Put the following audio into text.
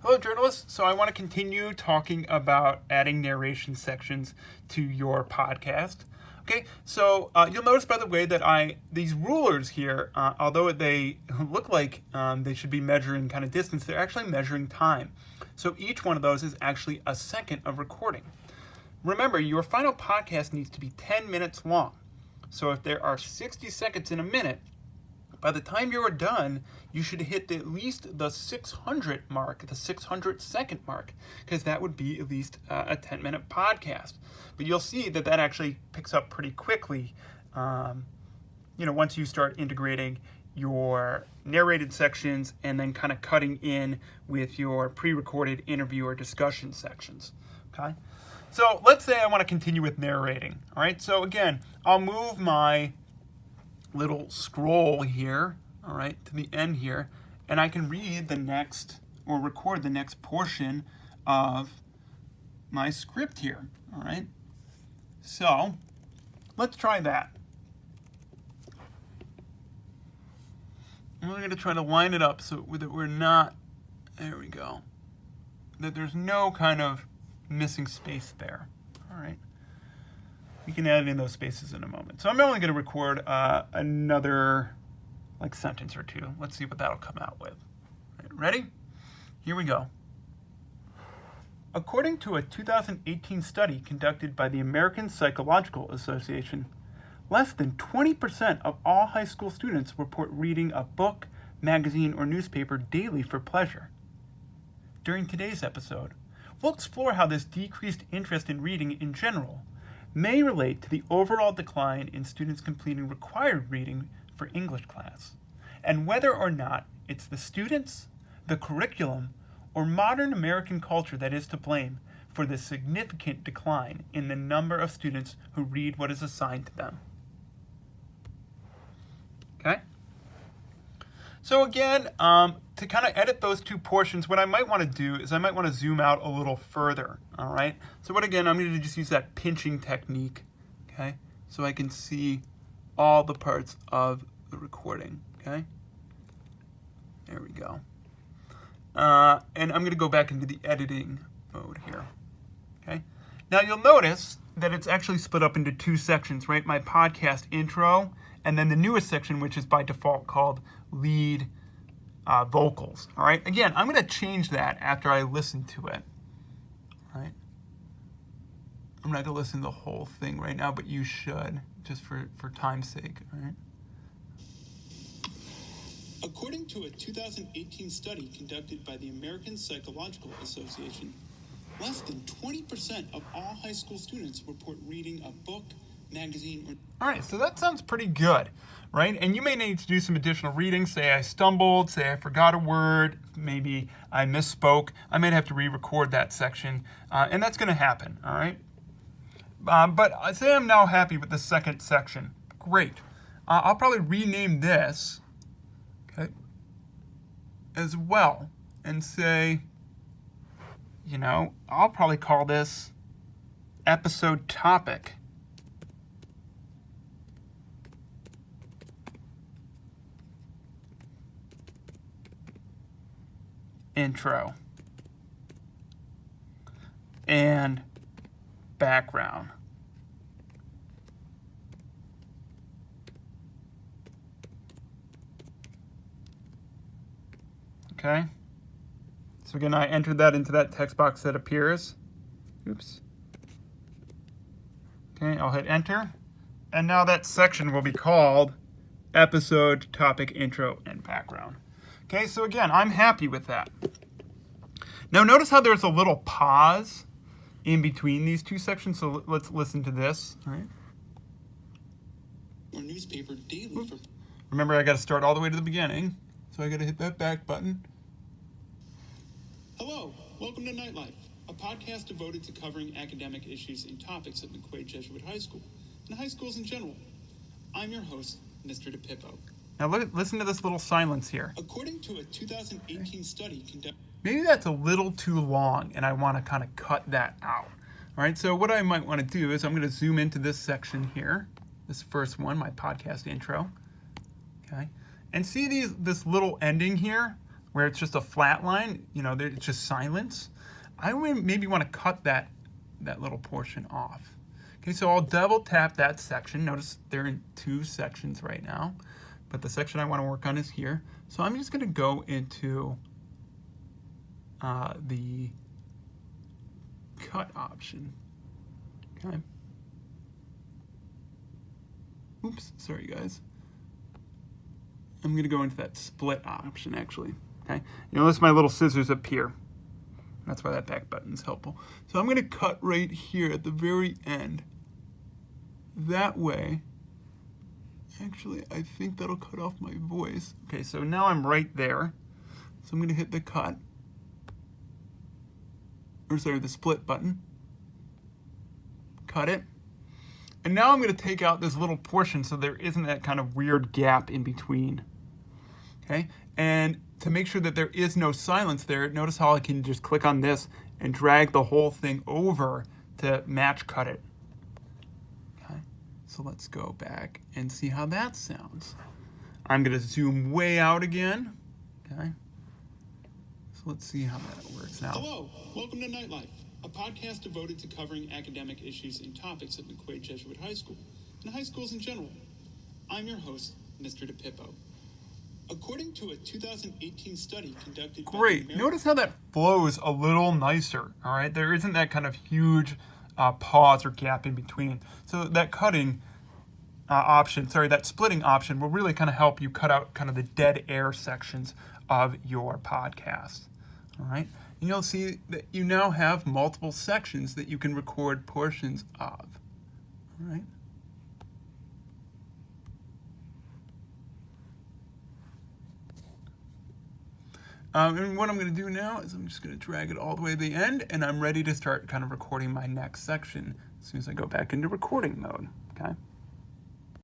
Hello, journalists. So I want to continue talking about adding narration sections to your podcast. Okay, so you'll notice, by the way, that these rulers here, although they look like they should be measuring kind of distance, they're actually measuring time. So each one of those is actually a second of recording. Remember, your final podcast needs to be 10 minutes long. So if there are 60 seconds in a minute, by the time you are done, you should hit at least the 600 mark, the 600 second mark, because that would be at least a 10-minute podcast. But you'll see that actually picks up pretty quickly, once you start integrating your narrated sections and then kind of cutting in with your pre-recorded interview or discussion sections, okay? So let's say I want to continue with narrating, all right? So again, I'll move my little scroll here, all right, to the end here, and I can read the next or record the next portion of my script here, all right? So let's try that. And we're going to try to line it up so that we're not, there we go, that there's no kind of missing space there, all right? We can add in those spaces in a moment. So I'm only going to record another sentence or two. Let's see what that'll come out with. Right, ready? Here we go. According to a 2018 study conducted by the American Psychological Association, less than 20% of all high school students report reading a book, magazine, or newspaper daily for pleasure. During today's episode, we'll explore how this decreased interest in reading in general may relate to the overall decline in students completing required reading for English class, and whether or not it's the students, the curriculum, or modern American culture that is to blame for the significant decline in the number of students who read what is assigned to them. Okay? So again, to kind of edit those two portions, what I might want to do is I might want to zoom out a little further, all right? So what again, I'm going to just use that pinching technique, okay? So I can see all the parts of the recording, okay? There we go. And I'm going to go back into the editing mode here, okay? Now you'll notice that it's actually split up into two sections, right? My podcast intro, and then the newest section, which is by default called lead vocals, all right? Again, I'm going to change that after I listen to it, all right? I'm not going to listen to the whole thing right now, but you should, just for time's sake, all right? According to a 2018 study conducted by the American Psychological Association, less than 20% of all high school students report reading a book, magazine, or... All right, so that sounds pretty good, right? And you may need to do some additional reading. Say I stumbled, say I forgot a word, maybe I misspoke. I might have to re-record that section, and that's going to happen, all right? But say I'm now happy with the second section. Great. I'll probably rename this, okay, as well, and say, I'll probably call this episode topic. Intro and background. Okay. So again, I entered that into that text box that appears. Oops. Okay, I'll hit enter. And now that section will be called episode, topic, intro, and background. Okay, so again, I'm happy with that. Now notice how there's a little pause in between these two sections, so let's listen to this. All right. Or newspaper daily for... Remember, I got to start all the way to the beginning, so I got to hit that back button. Hello, welcome to Nightlife, a podcast devoted to covering academic issues and topics at McQuaid Jesuit High School, and high schools in general. I'm your host, Mr. DePippo. Now listen to this little silence here. According to a 2018 study conducted... Maybe that's a little too long, and I want to kind of cut that out. All right, so what I might want to do is I'm going to zoom into this section here, this first one, my podcast intro, okay? And see this little ending here? where it's just a flat line, it's just silence, I would maybe want to cut that little portion off. Okay, so I'll double tap that section. Notice they're in two sections right now, but the section I want to work on is here. So I'm just going to go into the cut option. Okay. Oops, sorry guys. I'm going to go into that split option actually. Okay. You notice my little scissors up here. That's why that back button is helpful. So I'm going to cut right here at the very end. That way, actually, I think that'll cut off my voice. Okay, so now I'm right there. So I'm going to hit the cut. Or sorry, the split button. Cut it. And now I'm going to take out this little portion so there isn't that kind of weird gap in between. Okay, and to make sure that there is no silence there, notice how I can just click on this and drag the whole thing over to match cut it. Okay, so let's go back and see how that sounds. I'm going to zoom way out again. Okay, so let's see how that works now. Hello, welcome to Nightlife, a podcast devoted to covering academic issues and topics at McQuaid Jesuit High School and high schools in general. I'm your host, Mr. DePippo. According to a 2018 study conducted by Great. Notice how that flows a little nicer, all right? There isn't that kind of huge pause or gap in between. So that cutting option, that splitting option will really kind of help you cut out kind of the dead air sections of your podcast, all right? And you'll see that you now have multiple sections that you can record portions of, all right? And what I'm going to do now is I'm just going to drag it all the way to the end, and I'm ready to start kind of recording my next section as soon as I go back into recording mode, okay?